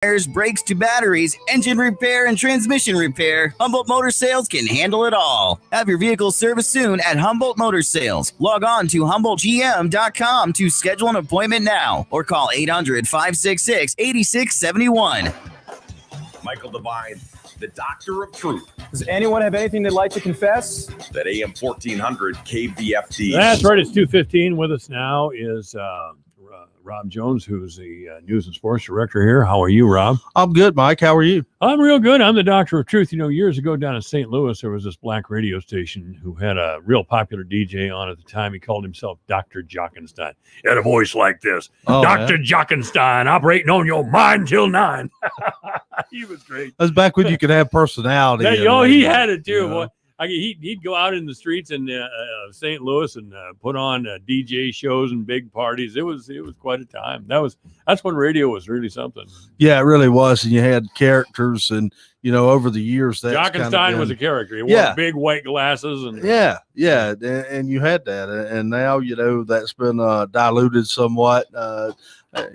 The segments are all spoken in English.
Tires, brakes to batteries, engine repair, and transmission repair, Humboldt Motor Sales can handle it all. Have your vehicle serviced soon at Humboldt Motor Sales. Log on to HumboldtGM.com to schedule an appointment now or call 800-566-8671. Michael Devine, the Doctor of Truth. Does anyone have anything they'd like to confess? That AM 1400 KVFD. That's right. It's 2:15. With us now is Rob Jones, who's the news and sports director here. How are you, Rob? I'm good, Mike. How are you? I'm real good. I'm the Doctor of Truth. You know, years ago down in St. Louis, there was this black radio station who had a real popular DJ on at the time. He called himself Dr. Jockenstein. He had a voice like this. Oh, Dr. Jockenstein, operating on your mind till 9. He was great. That's back when you could have personality. He had it too. Boy. He'd go out in the streets in St. Louis and put on DJ shows and big parties. It was quite a time. That's when radio was really something. Yeah, it really was. And you had characters, and over the years, that Jockenstein was a character. He wore big white glasses, and and you had that. And now that's been diluted somewhat.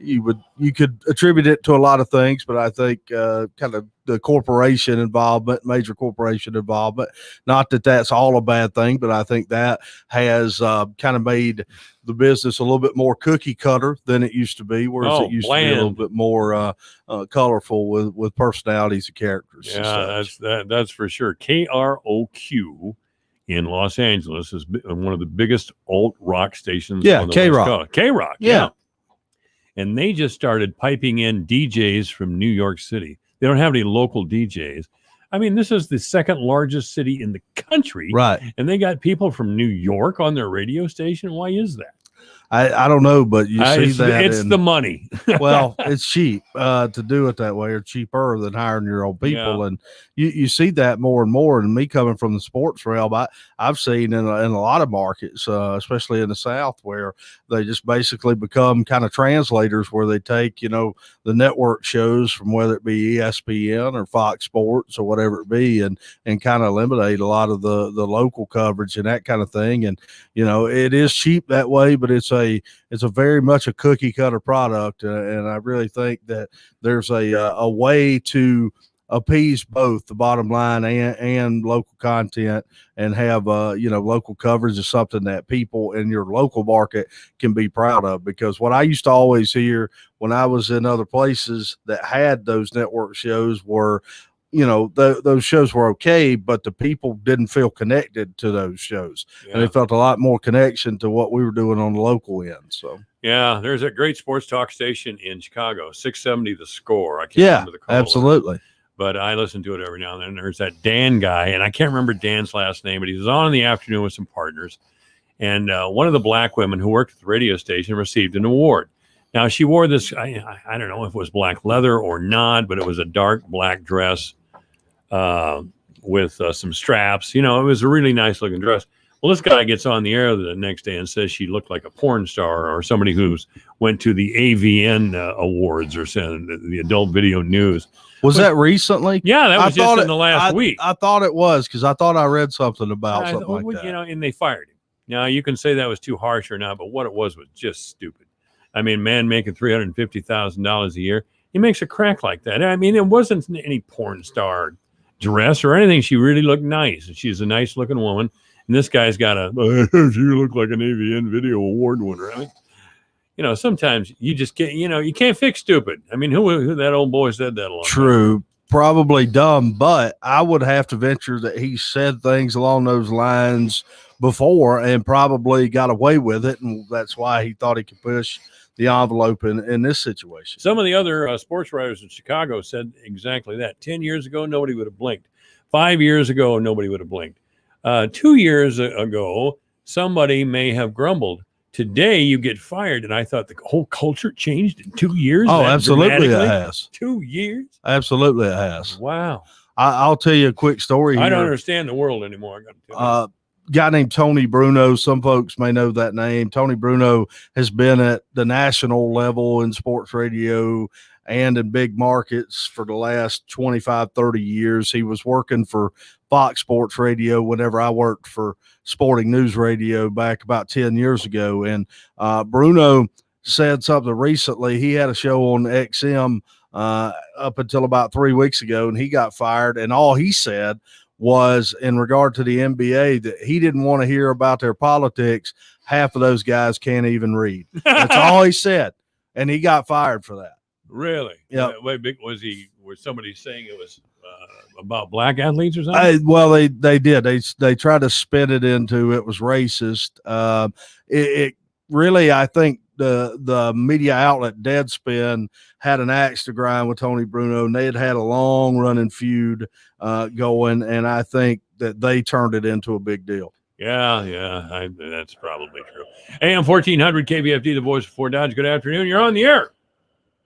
You could attribute it to a lot of things, but I think kind of the corporation involvement, major corporation involvement, not that that's all a bad thing, but I think that has kind of made the business a little bit more cookie cutter than it used to be, whereas it used to be a little bit more colorful with personalities and characters. Yeah, that's for sure. KROQ in Los Angeles is one of the biggest alt rock stations. Yeah, on the K-Rock. K-Rock, yeah. And they just started piping in DJs from New York City. They don't have any local DJs. I mean, this is the second largest city in the country. Right. And they got people from New York on their radio station. Why is that? I don't know, but you see that. It's the money. Well, it's cheap to do it that way, or cheaper than hiring your own people. Yeah. And you see that more and more. And me coming from the sports realm, I've seen in a lot of markets, especially in the South, where they just basically become kind of translators, where they take, the network shows from whether it be ESPN or Fox Sports or whatever it be, and kind of eliminate a lot of the local coverage and that kind of thing. And, it is cheap that way, but it's a very much a cookie cutter product. And I really think that there's a way to appease both the bottom line and local content, and have local coverage is something that people in your local market can be proud of. Because what I used to always hear when I was in other places that had those network shows were, those shows were okay, but the people didn't feel connected to those shows. Yeah. And they felt a lot more connection to what we were doing on the local end. So yeah, there's a great sports talk station in Chicago, 670 The Score. I can't remember the call. Absolutely. But I listen to it every now and then. There's that Dan guy, and I can't remember Dan's last name, but he was on in the afternoon with some partners. And one of the black women who worked at the radio station received an award. Now, she wore this, I don't know if it was black leather or not, but it was a dark black dress with some straps. It was a really nice looking dress. Well, this guy gets on the air the next day and says she looked like a porn star or somebody who's went to the AVN awards or the Adult Video News. Was that recently? Yeah, that was just in the last week. I thought it was, because I thought I read something about something like that. And they fired him. Now, you can say that was too harsh or not, but what it was just stupid. I mean, man making $350,000 a year, he makes a crack like that. I mean, it wasn't any porn star dress or anything. She really looked nice. She's a nice looking woman. And this guy's got you look like an AVN Video Award winner. I mean, sometimes you just can't, you can't fix stupid. I mean, who that old boy said that a lot. True. Probably dumb, but I would have to venture that he said things along those lines before and probably got away with it. And that's why he thought he could push the envelope in this situation. Some of the other sports writers in Chicago said exactly that. 10 years ago, nobody would have blinked. 5 years ago, nobody would have blinked. 2 years ago, somebody may have grumbled. Today, you get fired, and I thought the whole culture changed in 2 years. Oh, absolutely it has. 2 years? Absolutely it has. Wow. I'll tell you a quick story here. I don't understand the world anymore. I got to tell you. Guy named Tony Bruno. Some folks may know that name. Tony Bruno has been at the national level in sports radio and in big markets for the last 25, 30 years. He was working for Fox Sports Radio whenever I worked for Sporting News Radio back about 10 years ago. And Bruno said something recently. He had a show on XM up until about 3 weeks ago, and he got fired. And all he said was, in regard to the NBA, that he didn't want to hear about their politics. Half of those guys can't even read. That's all he said, and he got fired for that. Really? Yeah. Was somebody saying it was about black athletes or something? Well, they did. They tried to spin it into it was racist. It really, I think the media outlet Deadspin had an axe to grind with Tony Bruno, and they had a long running feud going, and I think that they turned it into a big deal. Yeah, that's probably true. AM 1400 KBFD, the voice of Fort Dodge. Good afternoon. You're on the air.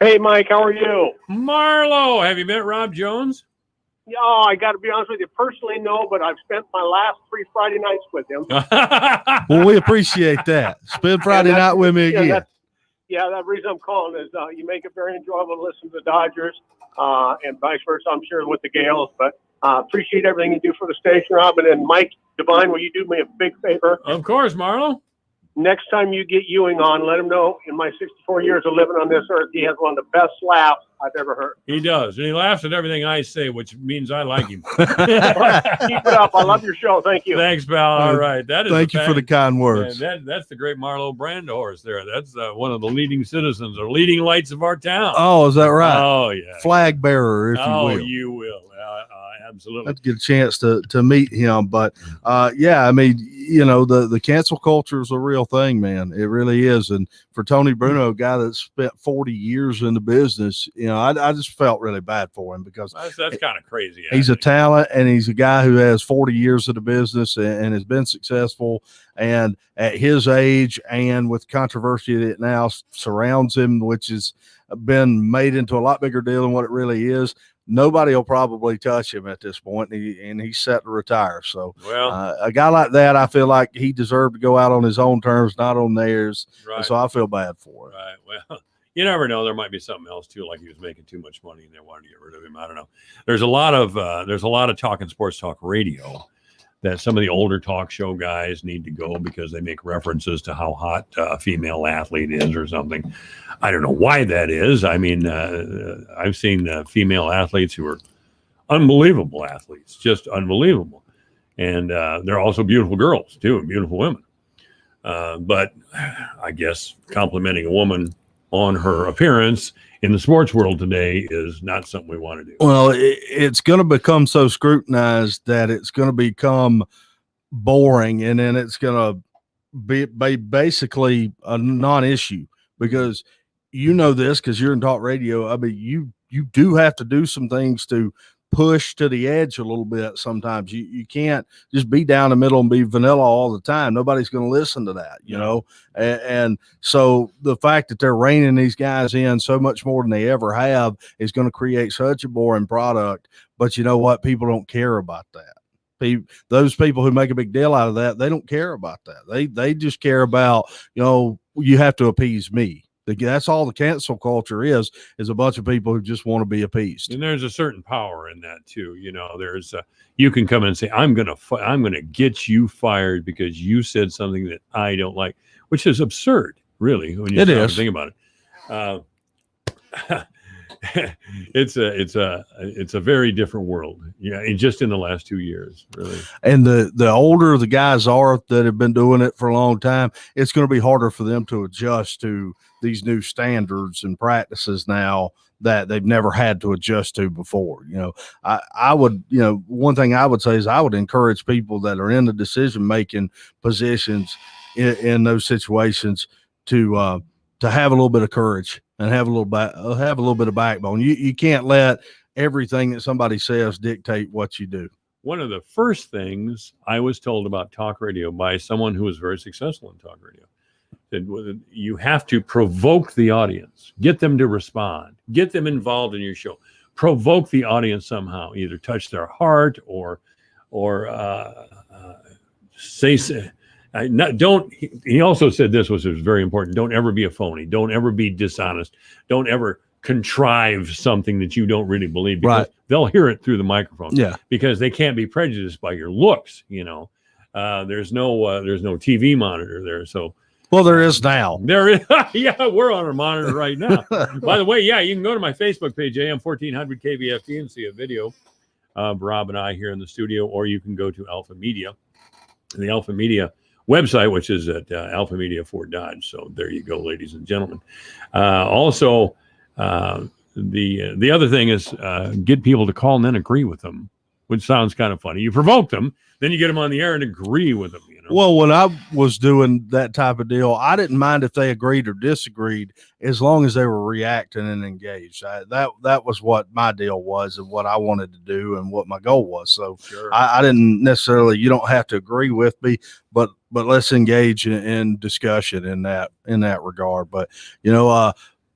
Hey, Mike, how are you? Marlo, have you met Rob Jones? Yeah, I got to be honest with you. Personally, no, but I've spent my last 3 Friday nights with him. Well, we appreciate that. Spend Friday night with me again. That reason I'm calling is you make it very enjoyable to listen to the Dodgers and vice versa, I'm sure, with the Gales. But appreciate everything you do for the station, Rob. And then Mike Devine, will you do me a big favor? Of course, Marlo. Next time you get Ewing on, let him know in my 64 years of living on this earth, he has one of the best laughs I've ever heard. He does. And he laughs at everything I say, which means I like him. Keep it up. I love your show. Thank you. Thanks, pal. All right. Thank you for the kind words. That's the great Marlo Brandhorst there. That's one of the leading citizens or leading lights of our town. Oh, is that right? Oh, yeah. Flag bearer, if you will. Oh, you will. Absolutely. Let's get a chance to meet him. But I mean, the cancel culture is a real thing, man. It really is. And for Tony Bruno, a guy that spent 40 years in the business, I just felt really bad for him because that's kind of crazy. He's a talent, and he's a guy who has 40 years of the business and has been successful. And at his age, and with controversy that now surrounds him, which has been made into a lot bigger deal than what it really is, nobody will probably touch him at this point, and he's set to retire. So, a guy like that, I feel like he deserved to go out on his own terms, not on theirs. Right. And so I feel bad for him. Right. Well, you never know. There might be something else too, like he was making too much money and they wanted to get rid of him. I don't know. There's a lot of talking sports talk radio that some of the older talk show guys need to go because they make references to how hot a female athlete is or something. I don't know why that is. I mean, I've seen female athletes who are unbelievable athletes, just unbelievable. And they're also beautiful girls too, and beautiful women. But I guess complimenting a woman on her appearance in the sports world today is not something we want to do. Well, it's going to become so scrutinized that it's going to become boring, and then it's going to be basically a non-issue because this because you're in talk radio. I mean, you do have to do some things to push to the edge a little bit. Sometimes you can't just be down the middle and be vanilla all the time. Nobody's going to listen to that, you know? And so the fact that they're reining these guys in so much more than they ever have is going to create such a boring product. But you know what? People don't care about that. Those people who make a big deal out of that, they don't care about that. They just care about, you have to appease me. That's all the cancel culture is a bunch of people who just want to be appeased. And there's a certain power in that too. There's you can come in and say, I'm going to get you fired because you said something that I don't like, which is absurd, really, when you start to think about it. It's a very different world. Yeah. Just in the last 2 years, really. And the older the guys are that have been doing it for a long time, it's going to be harder for them to adjust to these new standards and practices now that they've never had to adjust to before. I would, one thing I would say is I would encourage people that are in the decision-making positions in those situations to have a little bit of courage and have a little bit of backbone. You can't let everything that somebody says dictate what you do. One of the first things I was told about talk radio by someone who was very successful in talk radio, that you have to provoke the audience, get them to respond, get them involved in your show, provoke the audience somehow, either touch their heart or say. He also said this was very important. Don't ever be a phony. Don't ever be dishonest. Don't ever contrive something that you don't really believe, because they'll hear it through the microphone. Yeah, because they can't be prejudiced by your looks. There's no TV monitor there, so Well, there is now. There is, yeah, we're on our monitor right now. By the way, yeah, you can go to my Facebook page, AM 1400 KVFT, and see a video of Rob and I here in the studio, or you can go to Alpha Media, the Alpha Media website, which is at Alpha Media Fort Dodge. So there you go, ladies and gentlemen. Also, the other thing is get people to call and then agree with them, which sounds kind of funny. You provoke them, then you get them on the air and agree with them. You know? Well, when I was doing that type of deal, I didn't mind if they agreed or disagreed as long as they were reacting and engaged. That was what my deal was and what I wanted to do and what my goal was. So Sure. I didn't necessarily, you don't have to agree with me, but let's engage in discussion in that regard. But,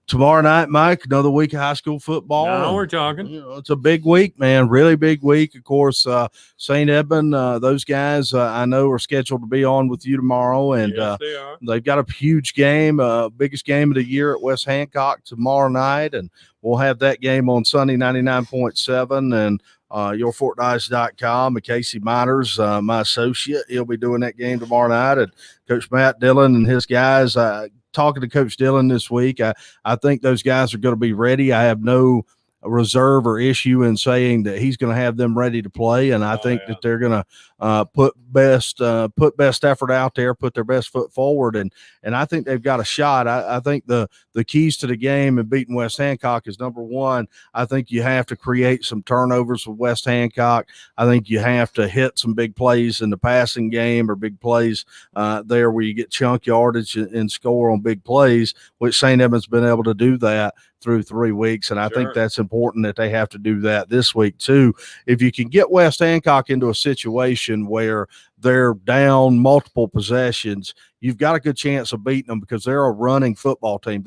tomorrow night, Mike, another week of high school football. Now we're talking. It's a big week, man. Really big week. Of course, St. Edmund, those guys I know are scheduled to be on with you tomorrow, and Yes, they are. they've got a huge game, biggest game of the year at West Hancock tomorrow night, and we'll have that game on Sunday 99.7 and yourfortdodge.com. And Casey Miners, my associate, he'll be doing that game tomorrow night, and Coach Matt Dillon and his guys. Talking to Coach Dillon this week, I think those guys are going to be ready. I have no reserve or issue in saying that he's going to have them ready to play, and I think that they're going to put best effort out there, put their best foot forward, and I think they've got a shot. I think the keys to the game and beating West Hancock is, number one, I think you have to create some turnovers with West Hancock. I think you have to hit some big plays in the passing game or big plays there where you get chunk yardage and score on big plays, which St. Edmund's been able to do that through 3 weeks. And I think that's important that they have to do that this week too. If you can get West Hancock into a situation where they're down multiple possessions, you've got a good chance of beating them because they're a running football team.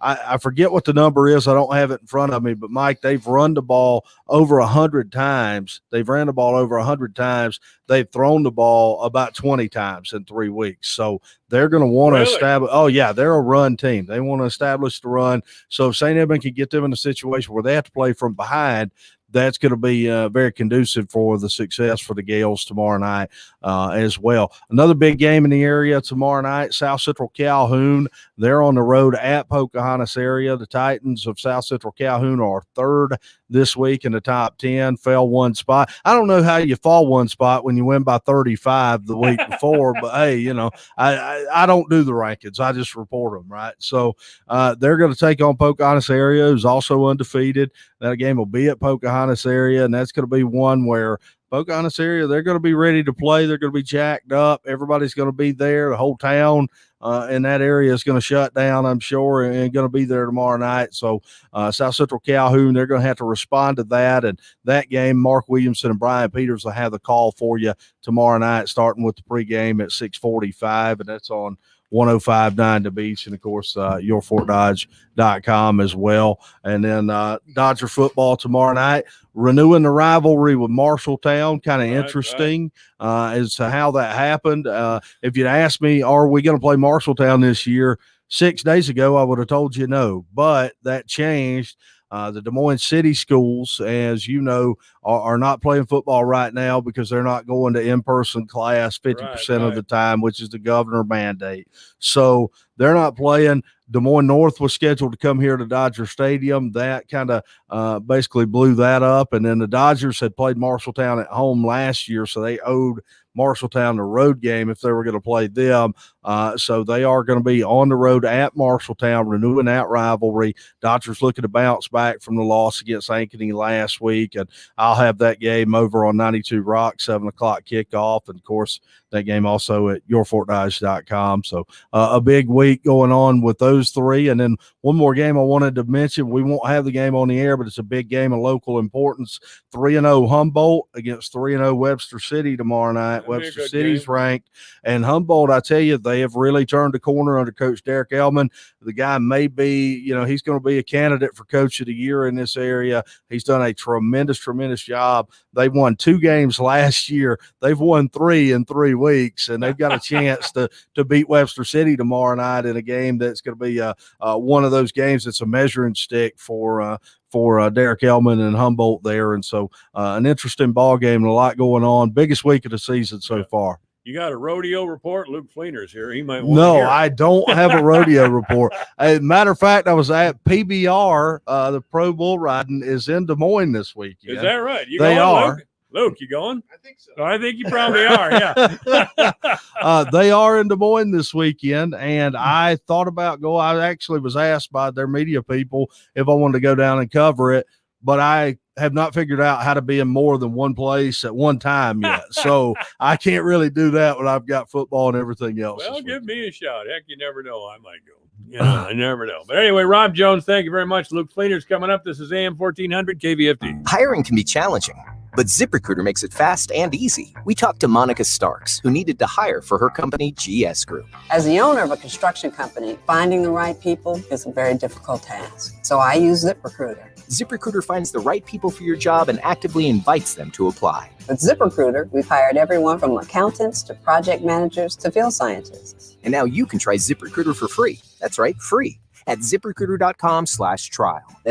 I forget what the number is. I don't have it in front of me, but Mike, they've run the ball over 100 times. They've ran the ball over 100 times. They've thrown the ball about 20 times in 3 weeks. So they're going to want to establish. Oh yeah, they're a run team. They want to establish the run. So if St. Edmund can get them in a situation where they have to play from behind, that's going to be very conducive for the success for the Gales tomorrow night as well. Another big game in the area tomorrow night, South Central Calhoun. They're on the road at Pocahontas area. The Titans of South Central Calhoun are third this week in the top 10, fell one spot. I don't know how you fall one spot when you win by 35 the week before, but hey, I don't do the rankings. I just report them, right? So they're going to take on Pocahontas area, who's also undefeated. That game will be at Pocahontas area, and that's going to be one where Pocahontas area, they're going to be ready to play. They're going to be jacked up. Everybody's going to be there. The whole town in that area is going to shut down, I'm sure, and going to be there tomorrow night. So South Central Calhoun, they're going to have to respond to that. And that game, Mark Williamson and Brian Peters will have the call for you tomorrow night, starting with the pregame at 6:45, and that's on 105.9 The Beach, and of course yourfortdodge.com as well. And then Dodger football tomorrow night, renewing the rivalry with Marshalltown. Kind of interesting as to how that happened. If you'd asked me, are we going to play Marshalltown this year, 6 days ago, I would have told you no, but that changed. The Des Moines City schools, as you know, are not playing football right now because they're not going to in-person class 50% of the time, which is the governor mandate. So they're not playing. Des Moines North was scheduled to come here to Dodger Stadium. That kind of basically blew that up. And then the Dodgers had played Marshalltown at home last year, so they owed Marshalltown the road game if they were going to play them. So they are going to be on the road at Marshalltown, renewing that rivalry. Dodgers looking to bounce back from the loss against Ankeny last week. And I'll have that game over on 92 Rock, 7 o'clock kickoff. And, of course, that game also at yourfortdodge.com. So a big week going on with those three. And then one more game I wanted to mention. We won't have the game on the air, but it's a big game of local importance. 3-0 Humboldt against 3-0 Webster City tomorrow night. Webster City's ranked. And Humboldt, I tell you, they have really turned the corner under Coach Derek Elman. The guy may be, he's going to be a candidate for Coach of the Year in this area. He's done a tremendous job. They won 2 games last year. They've won 3 in 3 weeks, and they've got a chance to beat Webster City tomorrow night in a game that's going to be one of those games that's a measuring stick for Derek Elman and Humboldt there. And so an interesting ball game and a lot going on. Biggest week of the season so far. You got a rodeo report? Luke Fleener's here. He might want to No, hear it. I don't have a rodeo report. Luke Fleener's here. He might want to No, hear it. I don't have a rodeo report. As a matter of fact, I was at PBR. The Pro Bull Riding is in Des Moines this weekend. Is that right? You They going, are. Luke? Luke, you going? I think so. Oh, I think you probably are. Yeah. They are in Des Moines this weekend, and I thought about going. I actually was asked by their media people if I wanted to go down and cover it, but I have not figured out how to be in more than one place at one time yet. So I can't really do that when I've got football and everything else. Well, give me a shout. Heck, you never know. I might go. You know, I never know. But anyway, Rob Jones, thank you very much. Luke Fleener's coming up. This is AM 1400 KVFD. Hiring can be challenging, but ZipRecruiter makes it fast and easy. We talked to Monica Starks, who needed to hire for her company, GS Group. As the owner of a construction company, finding the right people is a very difficult task. So I use ZipRecruiter. ZipRecruiter finds the right people for your job and actively invites them to apply. With ZipRecruiter, we've hired everyone from accountants to project managers to field scientists. And now you can try ZipRecruiter for free. That's right, free at ZipRecruiter.com/trial. That's